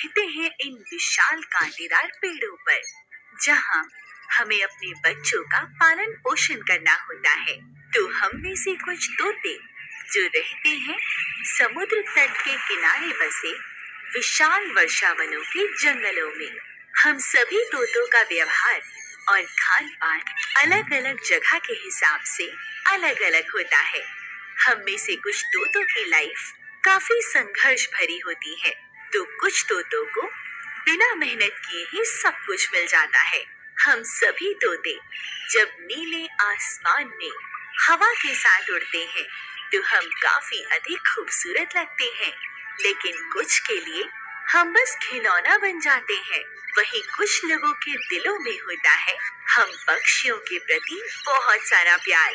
रहते हैं इन विशाल कांटेदार पेड़ों पर, जहाँ हमें अपने बच्चों का पालन पोषण करना होता है। तो हम में से कुछ तोते जो रहते हैं समुद्र तट के किनारे बसे विशाल वर्षावनों के जंगलों में। हम सभी तोतों का व्यवहार और खान पान अलग अलग जगह के हिसाब से अलग अलग होता है। हम में से कुछ तोतों की लाइफ काफी संघर्ष भरी होती है, तो कुछ तोतों को बिना मेहनत किए ही सब कुछ मिल जाता है। हम सभी तोते जब नीले आसमान में हवा के साथ उड़ते हैं तो हम काफी अधिक खूबसूरत लगते हैं, लेकिन कुछ के लिए हम बस खिलौना बन जाते हैं। वहीं कुछ लोगों के दिलों में होता है हम पक्षियों के प्रति बहुत सारा प्यार।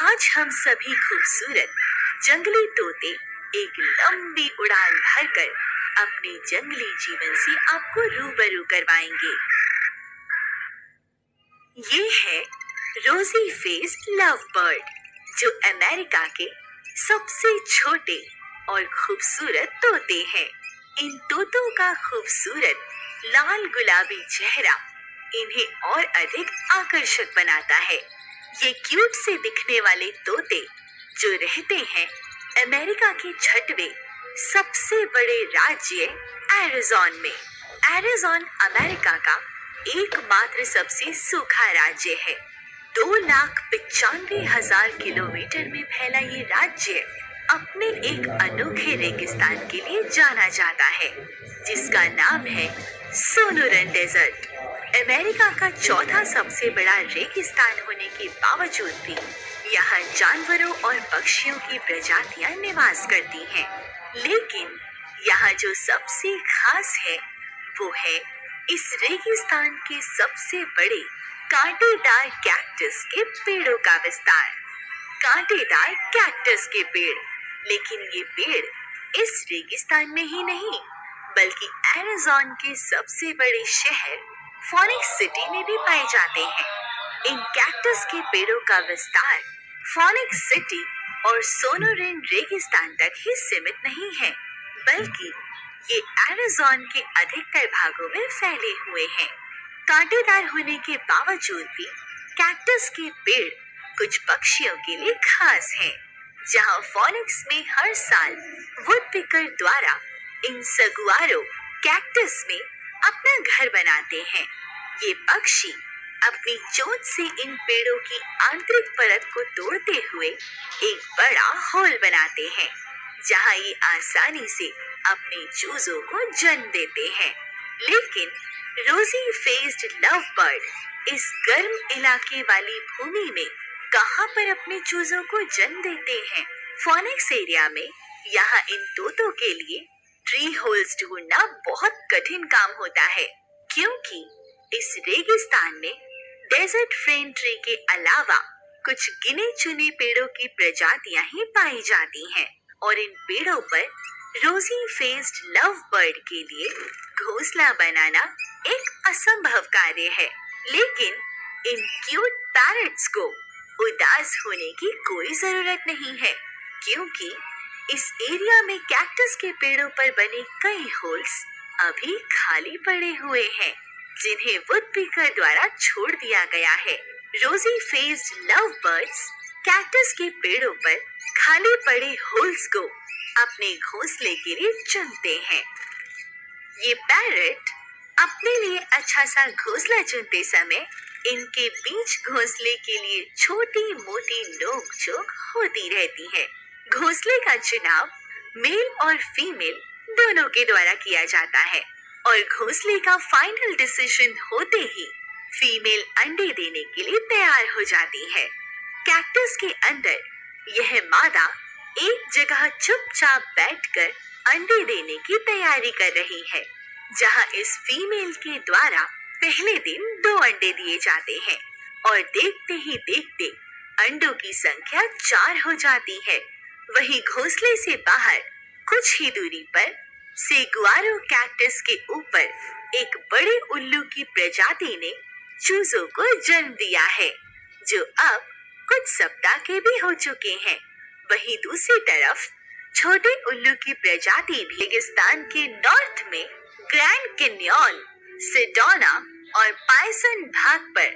आज हम सभी खूबसूरत जंगली तोते एक लंबी उड़ान भरकर अपने जंगली जीवन से आपको रूबरू करवाएंगे। ये है रोजी फेस्ड लव बर्ड, जो अमेरिका के सबसे छोटे और खूबसूरत तोते हैं। इन तोतों का खूबसूरत लाल गुलाबी चेहरा इन्हें और अधिक आकर्षक बनाता है। ये क्यूट से दिखने वाले तोते जो रहते हैं अमेरिका के 6वें सबसे बड़े राज्य एरिज़ोना में। एरिज़ोना अमेरिका का एकमात्र सबसे सूखा राज्य है। 2,95,000 किलोमीटर में फैला ये राज्य अपने एक अनोखे रेगिस्तान के लिए जाना जाता है, जिसका नाम है सोनोरन डेजर्ट। अमेरिका का चौथा सबसे बड़ा रेगिस्तान होने के बावजूद भी यहाँ जानवरों और पक्षियों की प्रजातियां निवास करती हैं। लेकिन यहाँ जो सबसे खास है वो है इस रेगिस्तान के सबसे बड़े कांटेदार कैक्टस के पेड़ों का विस्तार। कांटेदार कैक्टस के पेड़, लेकिन ये पेड़ इस रेगिस्तान में ही नहीं बल्कि एरिज़ोना के सबसे बड़े शहर फोनिक्स सिटी में भी पाए जाते हैं। इन कैक्टस के पेड़ों का विस्तार फोनिक्स सिटी और सोनोरन रेगिस्तान तक ही सीमित नहीं है, बल्कि ये एरिज़ोना के अधिकतर भागों में फैले हुए हैं। कांटेदार होने के बावजूद भी कैक्टस के पेड़ कुछ पक्षियों के लिए खास हैं। जहां फोनिक्स में हर साल वुडपिकर द्वारा इन सगुआरो कैक्टस में अपना घर बनाते हैं। ये पक्षी अपनी चोंच से इन पेड़ों की आंतरिक परत को तोड़ते हुए एक बड़ा होल बनाते हैं, जहां ये आसानी से अपने चूजों को जन्म देते हैं। लेकिन रोजी फेस्ड लव बर्ड इस गर्म इलाके वाली भूमि में कहां पर अपने चूजों को जन्म देते हैं? फोनिक्स एरिया में यहाँ इन तोतों के लिए ट्री होल्स ढूंढना बहुत कठिन काम होता है, क्योंकि इस रेगिस्तान में डेजर्ट फेन ट्री के अलावा कुछ गिने चुने पेड़ों की प्रजातियां ही पाई जाती हैं, और इन पेड़ों पर रोजी फेस्ड लव बर्ड के लिए घोंसला बनाना एक असंभव कार्य है। लेकिन इन क्यूट पैरट्स को उदास होने की कोई जरूरत नहीं है, क्योंकि इस एरिया में कैक्टस के पेड़ों पर बने कई होल्स अभी खाली पड़े हुए हैं, जिन्हें वुडपीकर द्वारा छोड़ दिया गया है। रोजी फेस्ड लव बर्ड्स कैक्टस के पेड़ों पर खाली पड़े होल्स को अपने घोंसले के लिए चुनते हैं। ये पैरट अपने लिए अच्छा सा घोंसला चुनते समय इनके बीच घोंसले के लिए छोटी मोटी नोक झोंक होती रहती है। घोंसले का चुनाव मेल और फीमेल दोनों के द्वारा किया जाता है, और घोंसले का फाइनल डिसीजन होते ही फीमेल अंडे देने के लिए तैयार हो जाती है। कैक्टस के अंदर यह मादा एक जगह चुपचाप बैठकर अंडे देने की तैयारी कर रही है, जहां इस फीमेल के द्वारा पहले दिन 2 अंडे दिए जाते हैं, और देखते ही देखते अंडों की संख्या 4 हो जाती है। वहीं घोंसले से बाहर कुछ ही दूरी पर सेगुआरो कैक्टस के ऊपर एक बड़े उल्लू की प्रजाति ने चूजों को जन्म दिया है, जो अब कुछ सप्ताह के भी हो चुके हैं। वहीं दूसरी तरफ छोटे उल्लू की प्रजाति भी रेगिस्तान के नॉर्थ में ग्रैंड कैन्यन, सेडोना और पाइसन भाग पर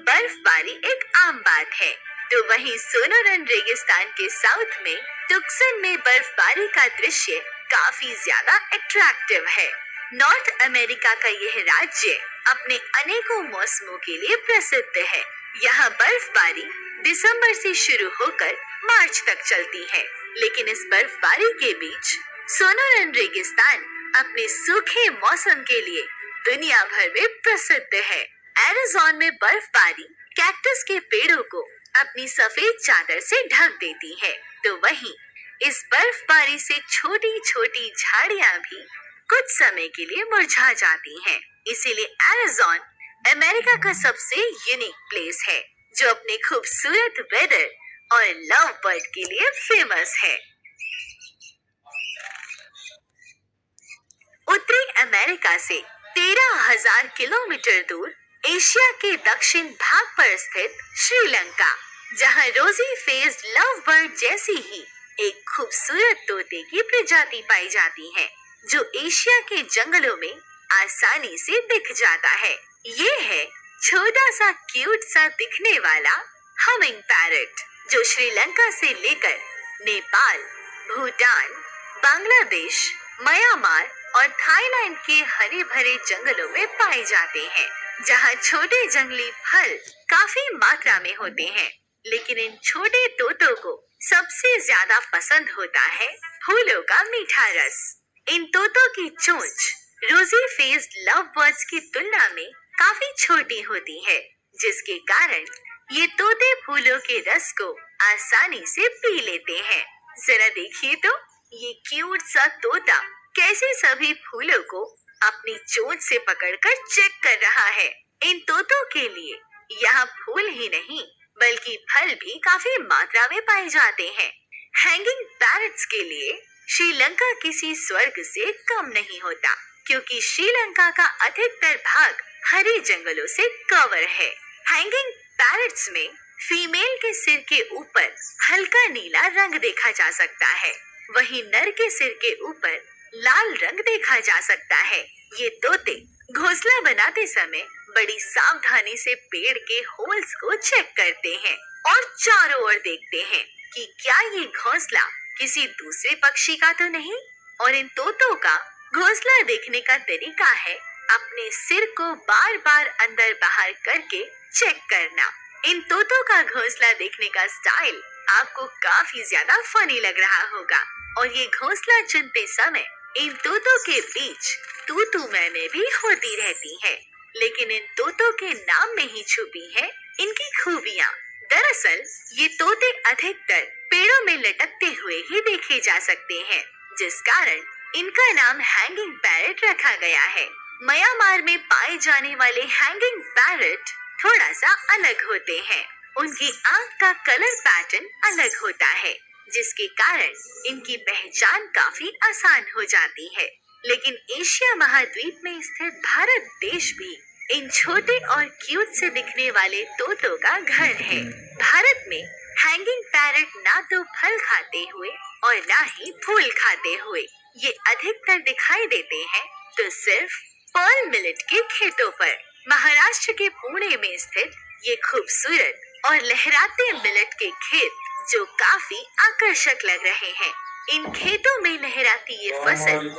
बर्फबारी एक आम बात है। तो वहीं सोनोरन रेगिस्तान के साउथ में तुक्सन में बर्फबारी का दृश्य काफी ज्यादा अट्रैक्टिव है। नॉर्थ अमेरिका का यह राज्य अपने अनेकों मौसमों के लिए प्रसिद्ध है। यहाँ बर्फबारी दिसंबर से शुरू होकर मार्च तक चलती है, लेकिन इस बर्फबारी के बीच सोनोरन रेगिस्तान अपने सूखे मौसम के लिए दुनिया भर में प्रसिद्ध है। एरिज़ोना में बर्फबारी कैक्टस के पेड़ों को अपनी सफेद चादर से ढक देती है, तो वहीं इस बर्फबारी से छोटी छोटी झाड़ियां भी कुछ समय के लिए मुरझा जाती हैं। इसीलिए एरिज़ोना अमेरिका का सबसे यूनिक प्लेस है, जो अपने खूबसूरत वेदर और लव बर्ड के लिए फेमस है। उत्तरी अमेरिका से 13,000 किलोमीटर दूर एशिया के दक्षिण भाग पर स्थित श्रीलंका, जहां रोजी फेस्ड लव बर्ड जैसी ही एक खूबसूरत तोते की प्रजाति पाई जाती है, जो एशिया के जंगलों में आसानी से दिख जाता है। ये है छोटा सा क्यूट सा दिखने वाला हमिंग पैरट, जो श्रीलंका से लेकर नेपाल, भूटान, बांग्लादेश, म्यांमार और थाईलैंड के हरे भरे जंगलों में पाए जाते हैं, जहां छोटे जंगली फल काफी मात्रा में होते हैं। लेकिन इन छोटे तोतों को सबसे ज्यादा पसंद होता है फूलों का मीठा रस। इन तोतों की चोंच रोजी फेस्ड लव बर्ड्स की तुलना में काफी छोटी होती है, जिसके कारण ये तोते फूलों के रस को आसानी से पी लेते हैं। जरा देखिए तो, ये क्यूट सा तोता कैसे सभी फूलों को अपनी चोंच से पकड़कर चेक कर रहा है। इन तोतों के लिए यहाँ फूल ही नहीं बल्कि फल भी काफी मात्रा में पाए जाते हैं। हैंगिंग पैरट्स के लिए श्रीलंका किसी स्वर्ग से कम नहीं होता, क्योंकि श्रीलंका का अधिकतर भाग हरे जंगलों से कवर है। हैंगिंग पैरट्स में फीमेल के सिर के ऊपर हल्का नीला रंग देखा जा सकता है, वहीं नर के सिर के ऊपर लाल रंग देखा जा सकता है। ये तोते घोंसला बनाते समय बड़ी सावधानी से पेड़ के होल्स को चेक करते हैं और चारों ओर देखते हैं कि क्या ये घोंसला किसी दूसरे पक्षी का तो नहीं। और इन तोतों का घोंसला देखने का तरीका है अपने सिर को बार बार अंदर बाहर करके चेक करना। इन तोतों का घोंसला देखने का स्टाइल आपको काफी ज्यादा फनी लग रहा होगा, और ये घोंसला चुनते समय इन तोतों के बीच तू तू मैं भी होती रहती है। लेकिन इन तोतों के नाम में ही छुपी है इनकी खूबियाँ। दरअसल ये तोते अधिकतर पेड़ों में लटकते हुए ही देखे जा सकते हैं, जिस कारण इनका नाम हैंगिंग पैरट रखा गया है। म्यांमार में पाए जाने वाले हैंगिंग पैरट थोड़ा सा अलग होते हैं। उनकी आंख का कलर पैटर्न अलग होता है, जिसके कारण इनकी पहचान काफी आसान हो जाती है। लेकिन एशिया महाद्वीप में स्थित भारत देश भी इन छोटे और क्यूट से दिखने वाले तोतों का घर है। भारत में हैंगिंग पैरट ना तो फल खाते हुए और ना ही फूल खाते हुए ये अधिकतर दिखाई देते हैं तो सिर्फ पर्ल मिलेट के खेतों पर। महाराष्ट्र के पुणे में स्थित ये खूबसूरत और लहराते मिलेट के खेत जो काफी आकर्षक लग रहे हैं। इन खेतों में लहराती ये फसल